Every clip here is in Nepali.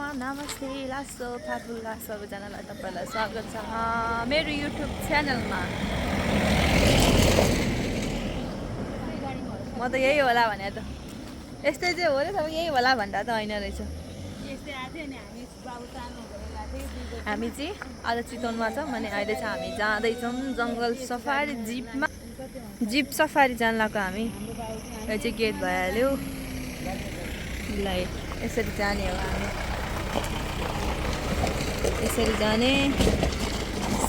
नमस्ते लासो फाफुल्ला सबैजनालाई तपाईँलाई स्वागत छ मेरो युट्युब च्यानलमा। म त यही होला भने त यस्तै चाहिँ हो रहेछ, यही होला भन्दा त होइन रहेछ। हामी चाहिँ आज चितवनमा छौँ अनि अहिले चाहिँ हामी जाँदैछौँ जङ्गल सफारी जिपमा। जिप सफारी जान लाग्यो हामी। यो चाहिँ गेट भइहाल्यो। ल यसरी जाने हो हामी, यसरी जाने।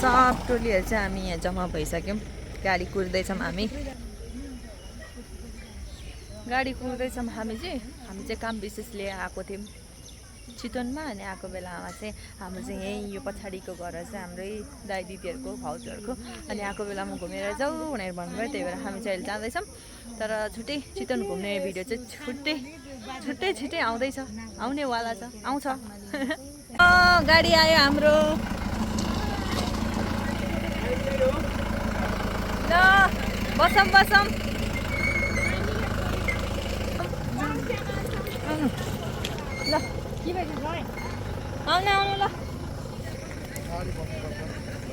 सब टोलीहरू चाहिँ हामी यहाँ जम्मा भइसक्यौँ। गाडी कुर्दैछौँ हामी, गाडी कुर्दैछौँ हामी चाहिँ काम विशेषले आएको थियौँ चितवनमा। अनि आएको बेलामा चाहिँ हाम्रो चाहिँ यहीँ यो पछाडिको घर चाहिँ हाम्रै दाइ दिदीहरूको भाउजूहरूको। अनि आएको बेलामा घुमेर जाऊ भनेर भन्नुभयो, त्यही भएर हामी चाहिँ अहिले जाँदैछौँ। तर छुट्टै चितवन घुम्ने भिडियो चाहिँ छुट्टै आउँदैछ, आउनेवाला छ, आउँछ। गाडी आयो हाम्रो। ल बसौँ ल आउनु ल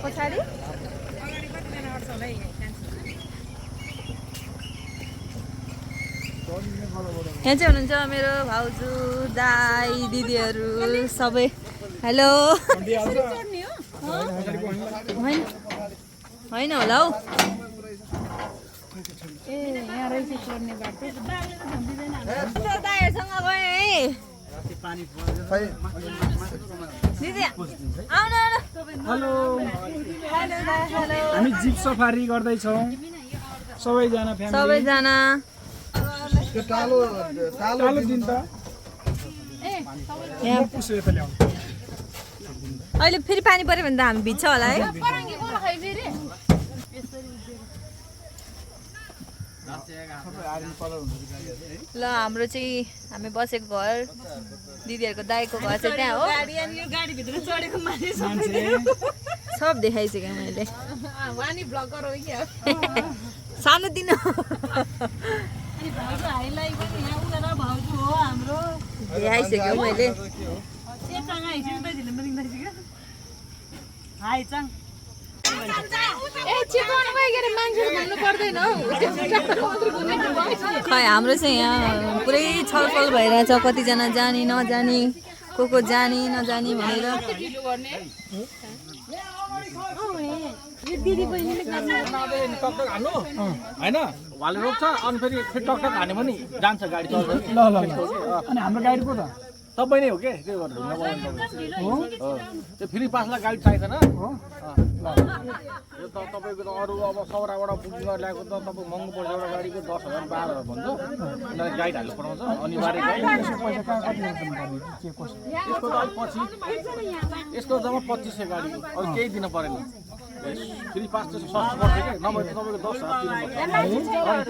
पछाडि। यहाँ चाहिँ हुनुहुन्छ मेरो भाउजू दाइ दिदीहरू सबै। हेलो। होइन होला हौ। दाइहरूसँग गएँ है। दिदी आउनु। Hello, hello. हामी जिप सफारी गर्दैछौँ सबैजना फ्यामिली। सबैजना टालो दिन त यहाँ पुसो यता ल्याउनु। अहिले फेरि पानी पऱ्यो भने त हामी भिज्छ होला है। ल हाम्रो चाहिँ हामी बसेको घर दिदीहरूको दाइको घर चाहिँ त्यहाँ हो। सब देखाइसकेँ मैले। सानोतिनो देखाइसक्यो मैले। खै हाम्रो चाहिँ यहाँ पुरै छलफल भइरहेछ, कतिजना जाने नजाने, को जाने नजाने भनेर। होइन उहाँले रोक्छ अनि फेरि टकटक हान्यो भने जान्छ गाडी। ल अनि हाम्रो गाडी को त तपाईँ नै हो के त्यो गरेर हो। त्यो फ्री पासलाई गाडी चाहिँदैन हो। यो त तपाईँको त अरू अब सौराबाट बुकिङ गरेर ल्याएको त तपाईँ महँगो पर्छ। एउटा गाडीको 10,000 12,000 भन्छ। उनीहरूले गाइड हाल्नु पठाउँछ अनिवार्य गाइड। यसको त अलिक पछि, यसको जम्मा 2500 गाडी, अरू केही दिन परेन। फ्री पास चाहिँ सस्तो पर्छ क्या, नभए त तपाईँको 10,000 तिर्नुपर्छ।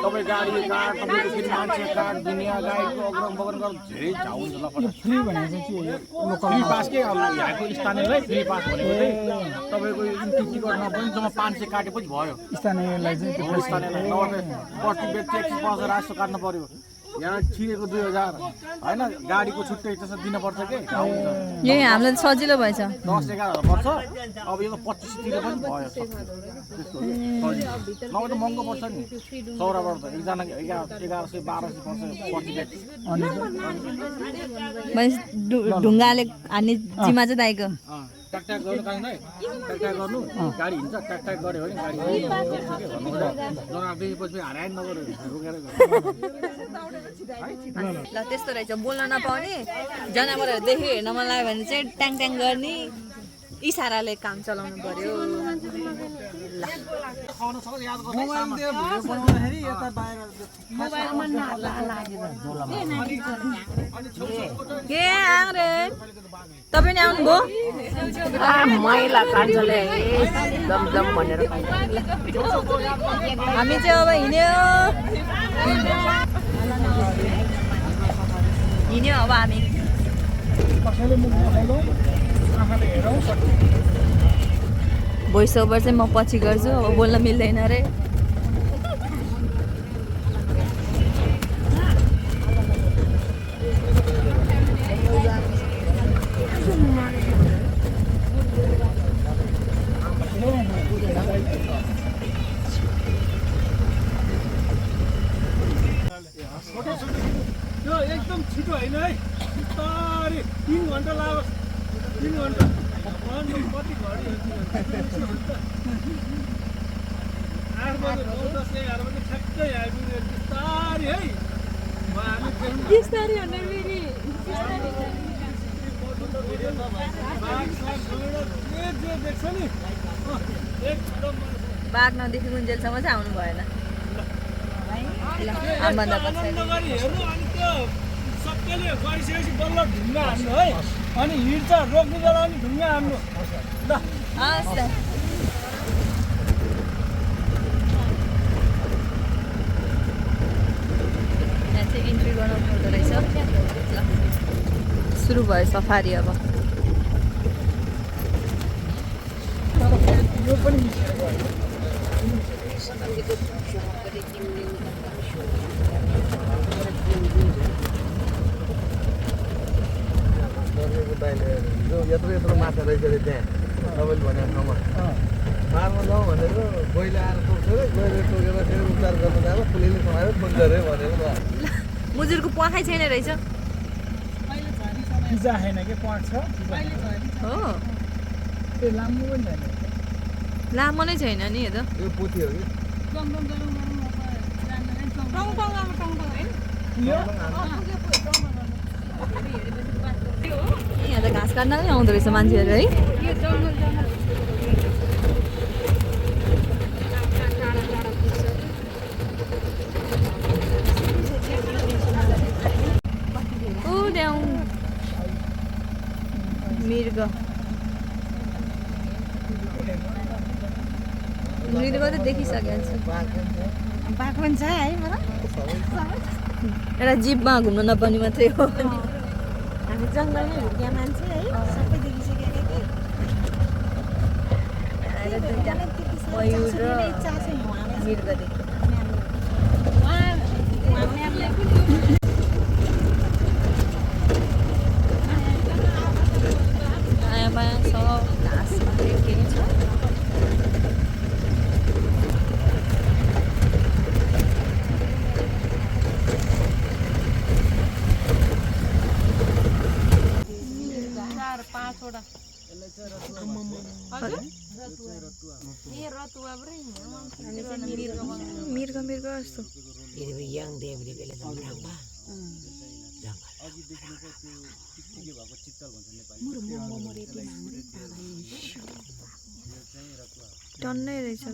तपाईँ गाडी कार्ड, तपाईँको फेरि मान्छे कार्ड, दुनियाँ गाडीको अग्रम बगन गरेर धेरै झाउ हुन्छ। ल फ्री भनेको चाहिँ के फ्री पास के अब यहाँको स्थानीयलाई फ्री पास भनेको चाहिँ तपाईँको टिकट नभए जम्मा 500 काटेपछि भयो स्थानीयलाई चाहिँ। स्थानीयलाई नभए प्रति व्यक्ति 150 राजस्व काट्नु पर्यो। यहाँ छिरेको 2000 होइन, गाडीको छुट्टै त्यसमा दिनुपर्छ कि। यही हामीलाई सजिलो भएछ। 10-11 पर्छ। अब यो त 2500 पनि भयो त्यसको। नभए त महँगो पर्छ नि। सौराबाट त एकजना 1100 1200 पर्छ प्रति व्यक्ति। ढुङ्गाले हान्ने जिम्मा चाहिँ दाइको। ट्याक गर्नु काहीँ ट्याक गर्नु गाडी हिँड्छ। ट्याक गऱ्यो भने गाडी जनआदेपछि हराए नगर्यो रोकेर। ल त्यस्तो रहेछ, बोल्न नपाउने जनावरहरू देख्यो हेर्न मन लाग्यो भने चाहिँ ट्याङ गर्ने इसाराले काम चलाउनु पर्यो। ल के आरे तपाईँ नि आउनुभयो? मैला कान्छले दमदम भनेर हामी चाहिँ अब हिँड्यो अब हामी। भोइस ओभर चाहिँ म पछि गर्छु, अब बोल्न मिल्दैन रे। होइन है बिस्तारै 3 घन्टा लाग्छ 3 घन्टा कति घडी 8 बजे 9 10 11 बजे ठ्याक्कै आइपुग्यो बिस्तारै है बिस्तारै भन्ने फेरि जे देख्छ नि एकदम बाघ नदेखि गुन्जेलसम्म चाहिँ आउनु भएन आमभन्दा पछाडि गरी हेर्नु अनि त्यो सबैले गरिसकेपछि बल्ल ढुङ्गा हान्नु है अनि हिँड्छ रोक्ने बेला पनि ढुङ्गा हान्नु ल हस् त यहाँ चाहिँ इन्ट्री गराउनु हुँदो रहेछ ल सुरु भयो सफारी अब यो पनि मिसिएर गयो यत्रो माछा रहेछ अरे त्यहाँ तपाईँले भनेको ठाउँमा मार्न जाउँ भनेको गहिले आएर टोक्छ अरे गहिले टोकेर फेरि उपचार गर्न जाँदा पुलिसले समाएर थुन्छ अरे भनेको मुजुरको प्वाखै छैन रहेछ पिजा छैन कि पाँच छ हो त्यो लामो पनि छैन लामो नै छैन नि यो त यो पोथी हो कि यहाँ त घाँस काट्न नै आउँदो रहेछ मान्छेहरू है मृग मृग त देखिसकेको छु बाघ पनि छ है मलाई एउटा जिपमा घुम्न नपाउने मात्रै हो हामी जङ्गलमै हुर्किया मान्छे है सबै देखिसकेको मयूर र मृग देख्यो नयाँ माया छ घाँसमा के छ मृग मृग जस्तो yang dia beli beli berapa? टन्नै रहेछ ल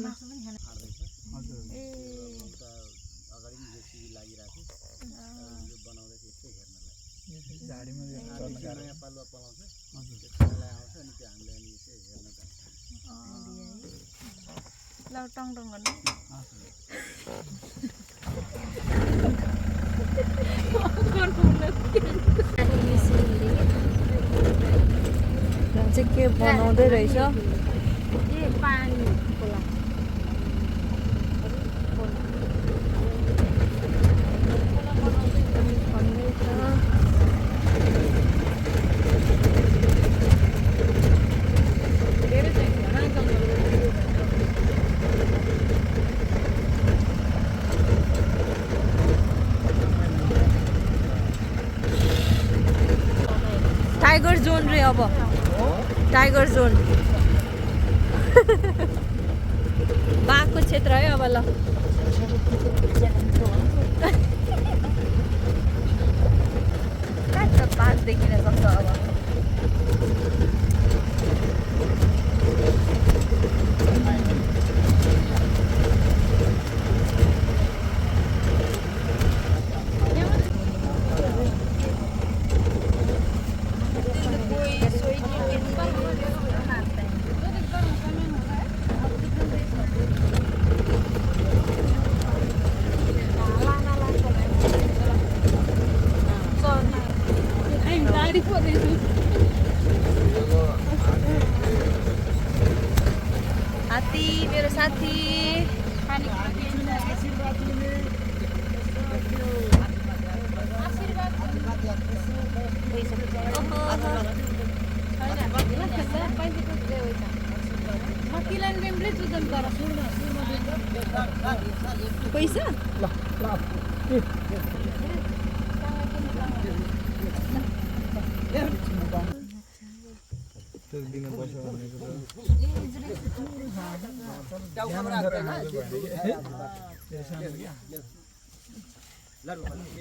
ल टङ टङ गर्नु चाहिँ के बनाउँदै रहेछ पानी खोला टाइगर जोन रे अब टाइगर जोन बाघको क्षेत्र है अब ल बाघ देखिन सक्छ अब हात्ती मेरो साथी पैसा कसरी दिनुपर्छ भन्ने कुरा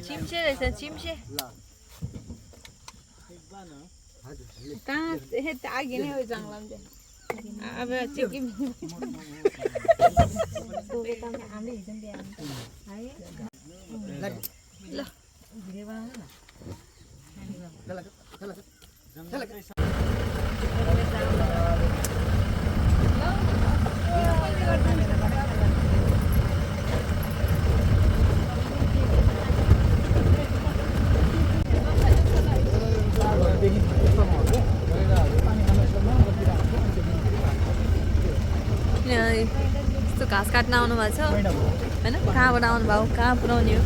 चिम्से रहेछ चिम्से कहाँ आगे नै हो जङ्गलमा अब चिकिम हामीले हिजो बिहान ल यस्तो घाँस काट्न आउनु भएको छ होइन कहाँबाट आउनु भयो कहाँ पुऱ्याउने हो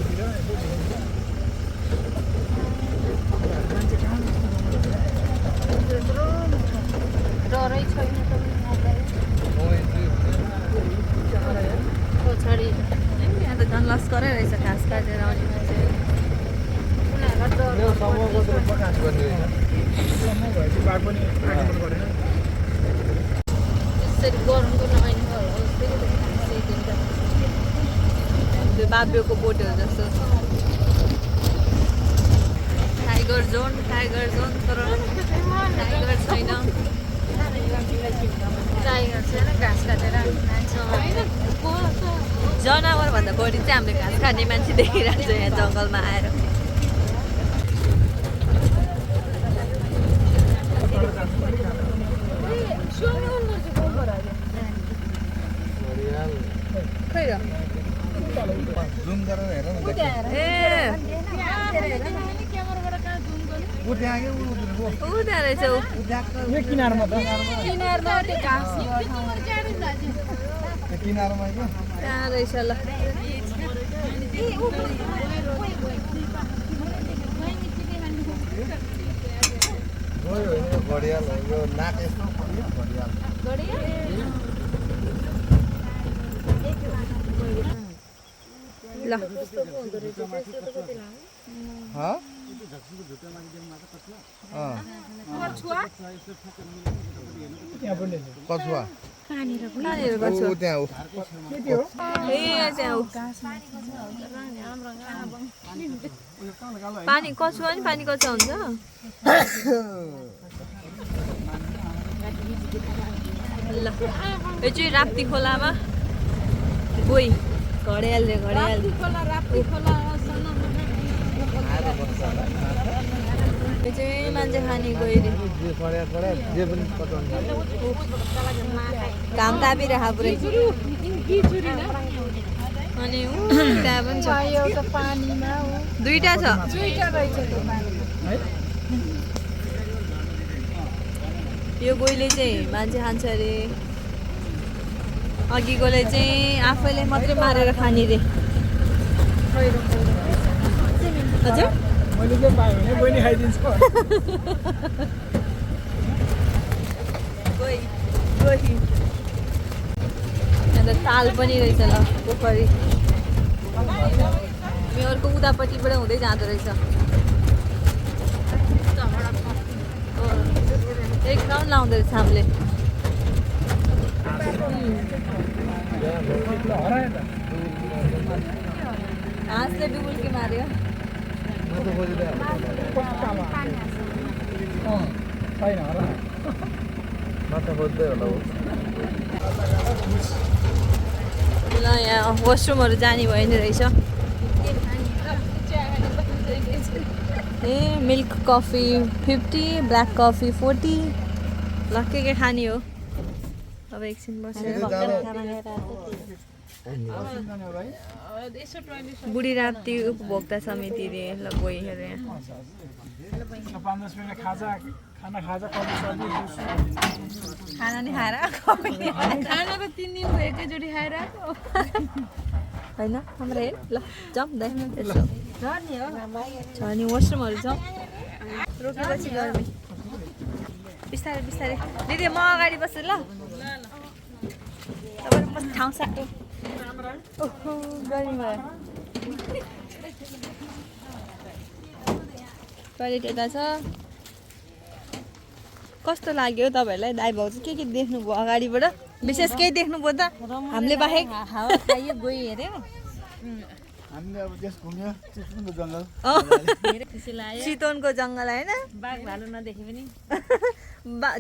डरै छैन पछाडि यहाँ त झन् लस्करै रहेछ घाँस काटेर आउने मान्छे प्रकाश गर्ने त्यसरी गरमको नआइने त्यो बाब्योको बोटहरू जस्तो टाइगर जोन तर टाइगर छैन घाँस काटेर जनावरभन्दा बढी चाहिँ हामीले घाँस काट्ने मान्छे देखिरहेको छ यहाँ जङ्गलमा आएर खै र जुम गरेर हेर न ए ऊ त्यहाँ के ऊ त्यहाँ रहेछ ऊ यो किनारमा त किनारमा त्यो घाँस किनारमा के त्यहाँ रहेछ ल गयो होइन घडियाल हो यो नाक यस्तो पऱ्यो घडियाल ल कछुवा कहाँनिर गर्छ ऊ त्यहाँ ऊ ए त्यहाँ ऊ पानी कछुवा नि पानी कछुवा हुन्छ ल यो चाहिँ राप्ती खोलामा गोई घडियाल रे घडियाल यो चाहिँ मान्छे खाने गयो रे जे पनि पचाउनु घाम तापिरहेको पुरै अनि त्यहाँ पनि छ एउटा पानीमा हो दुईटा छ दुईटा रहेछ त्यो पानी यो गोइले चाहिँ मान्छे खान्छ अरे अघिकोले चाहिँ आफैले मात्रै मारेर खाने रे हजुर मैले चाहिँ पाएँ भने बहिनी खाइदिन्छ गोही गोही अन्त ताल पनि रहेछ ल पोखरी मेयरको उतापट्टिबाट हुँदै जाँदो रहेछ एक राउन्ड लाउँदो रहेछ हामीले हाँसले डुबुल्की मार्यो छैन होला माछा खोज्दै होला ऊ ल यहाँ वासरुमहरू जाने भयो नि रहेछ ए मिल्क कफी 50 ब्ल्याक कफी 40 ल के खाने हो अब एकछिन बसेर बुढी राप्ती उपभोक्ता समितिले ल गयो हेर यहाँ 5-10 मिनट खाजा कफी सर्दी खाना नि खाएर खाना त 3 दिन भयो एकैचोटि खाएर होइन हाम्रो हेर ल जाउँ दाइ यसो छ नि वासरुमहरू छ रोकेपछि गर्मी बिस्तारै बिस्तारै दिदी म अगाडि बस्छु ल तपाईँहरू ठाउँ साटो ओहो गर्मी भयो टोइलेट यता छ कस्तो लाग्यो तपाईँहरूलाई दाइ भाउजू के देख्नुभयो अगाडिबाट विशेष केही देख्नुभयो त हामीले बाहेक हावा खाइयो गयो हेऱ्यो हामीले अब त्यस घुम्यो चितवनको जङ्गल धेरै खुसी लाग्यो चितवनको जङ्गल होइन बाघ भालु नदेखे पनि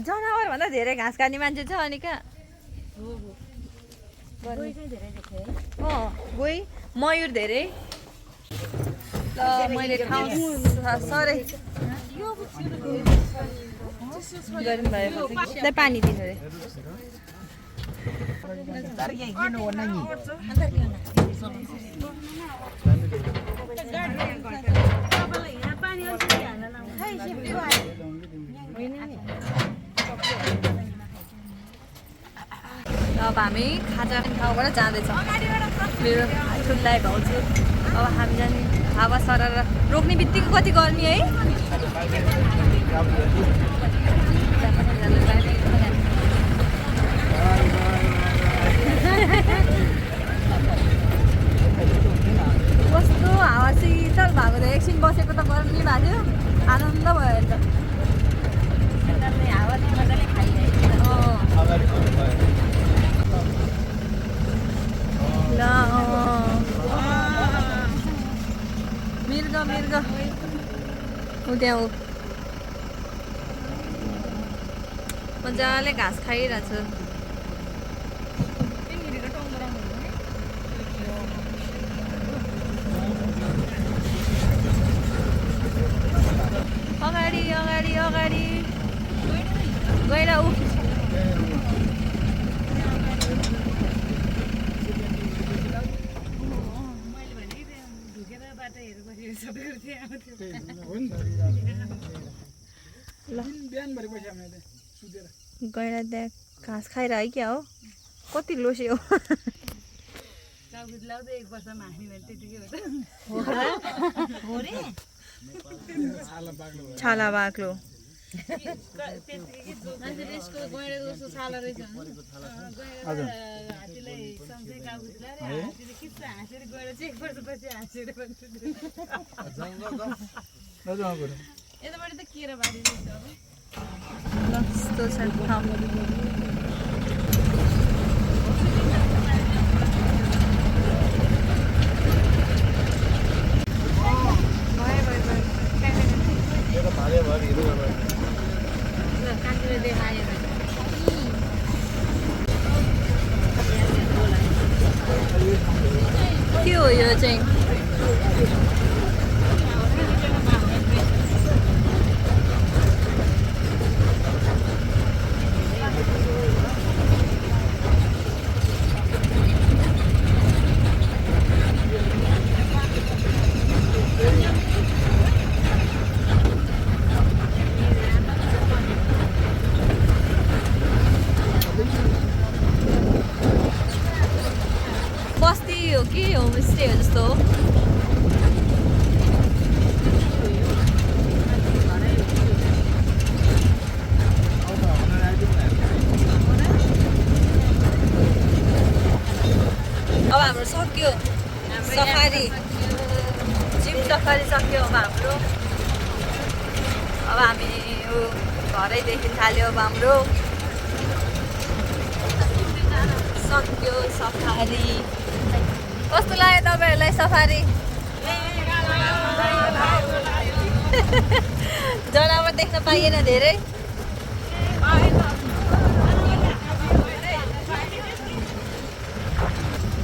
जनावर भन्दा धेरै घाँस खाने मान्छे छ अनि कहाँ गई चाहिँ धेरै देखेँ है गोही मयूर धेरै ल मैले ठाउँ सरै गर्नुभएको पानी दिनु अरे अब हामी खाजा ठाउँबाट जाँदैछौँ मेरो ठुल्लाई भाउजू अब हामी जाने हावा सरेर रोक्ने बित्तिकै कति गर्मी है कस्तो हावा शीतल भएको त एकछिन बसेको त गर्मी भएको थियो आनन्द भयो त हावाले मजाले खाइरहेको ल मिर्ग ऊ त्यहाँ ऊ मजाले घाँस खाइरहेको छु अगाडि अगाडि अगाडि गएर ऊ गएर त्यहाँ घाँस खाएर है क्या हो कति लोसे हो छाला बाक्लो कस्तो छ ठाउँ के हो यो चाहिँ बस्ती हो कि होमस्टे हो जस्तो हो अब हाम्रो सक्यो सफारी जिप सफारी सक्यो अब हाम्रो अब हामी घरैदेखि थाल्यो अब हाम्रो सक्यो सफारी कस्तो लाग्यो तपाईँहरूलाई सफारी जनावर देख्न पाइएन धेरै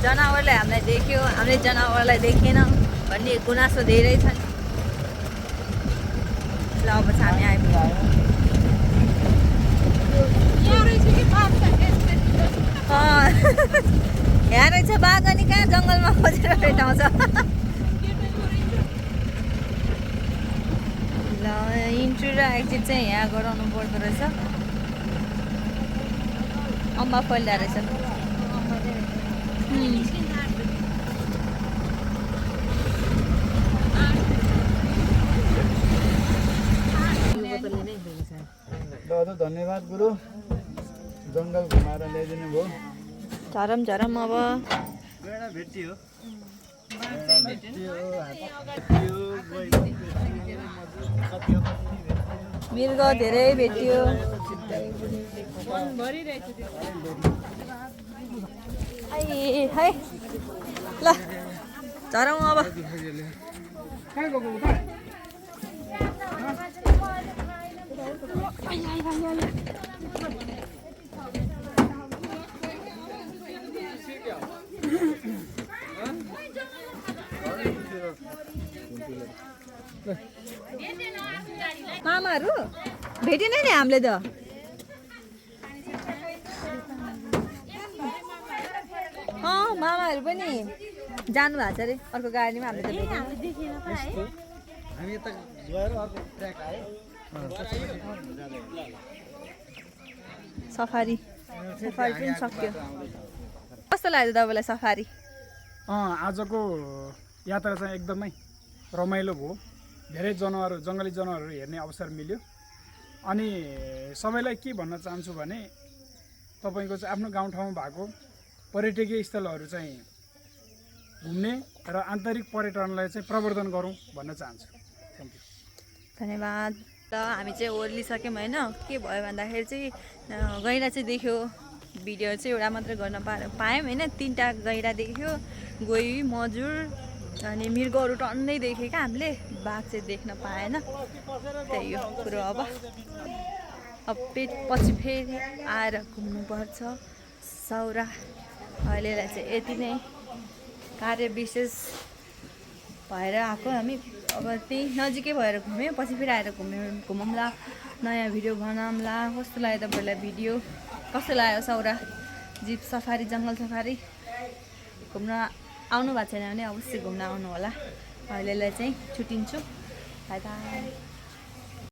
जनावरले हामीलाई देख्यो हामीले जनावरलाई देखेन भन्ने गुनासो धेरै छन् ल अब चाहिँ हामी आइपुग्यौँ यहाँ रहेछ बाघ अनि कहाँ जङ्गलमा खोजेर भेटाउँछ ल इन्ट्री र एक्जिट चाहिँ यहाँ गराउनु पर्दो रहेछ अम्बा फैलिँदो रहेछ दादा धन्यवाद गुरु जङ्गल घुमाएर ल्याइदिनु भयो झरम झरम अब भेटियो मृग धेरै भेटियो ए है ल झरौँ अब कहाँ गएको उता मामाहरू भेटेन नि हामीले त मामाहरू पनि जानु भएको छ अरे अर्को गाडीमा हामीले त भेटेन हामी यता गएर अर्को ट्र्याक आयो सफारी पनि सक्यो कस्तो लाग्यो तपाईँलाई सफारी आजको यात्रा चाहिँ एकदमै रमाइलो भयो धेरै जनावरहरू जङ्गली जनावरहरू हेर्ने अवसर मिल्यो अनि सबैलाई के भन्न चाहन्छु भने तपाईँको चाहिँ आफ्नो गाउँठाउँमा भएको पर्यटकीय स्थलहरू चाहिँ घुम्ने र आन्तरिक पर्यटनलाई चाहिँ प्रवर्धन गरौँ भन्न चाहन्छु थ्याङ्क यू धन्यवाद ल हामी चाहिँ ओर्लिसक्यौँ होइन के भयो भन्दाखेरि चाहिँ गैँडा चाहिँ देख्यो भिडियो चाहिँ एउटा मात्रै गर्न पायौँ होइन 3टा गैँडा देख्यो गोही मजुर अनि मृगहरू टन्नै देख्यो क्या हामीले बाघ चाहिँ देख्न पाएन त्यही हो कुरो अब पछि फेरि आएर घुम्नुपर्छ सौरा अहिलेलाई चाहिँ यति नै कार्य विशेष भएर आएको हामी अब त्यही नजिकै भएर घुम्यौँ पछि फेरि आएर घुमौँला नयाँ भिडियो बनाउँला कस्तो लाग्यो तपाईँलाई भिडियो कस्तो लाग्यो सौरा जिप सफारी जङ्गल सफारी घुम्न आउनु भएको छैन भने अवश्य घुम्न आउनु होला अहिलेलाई चाहिँ छुट्टिन्छु बाई बाई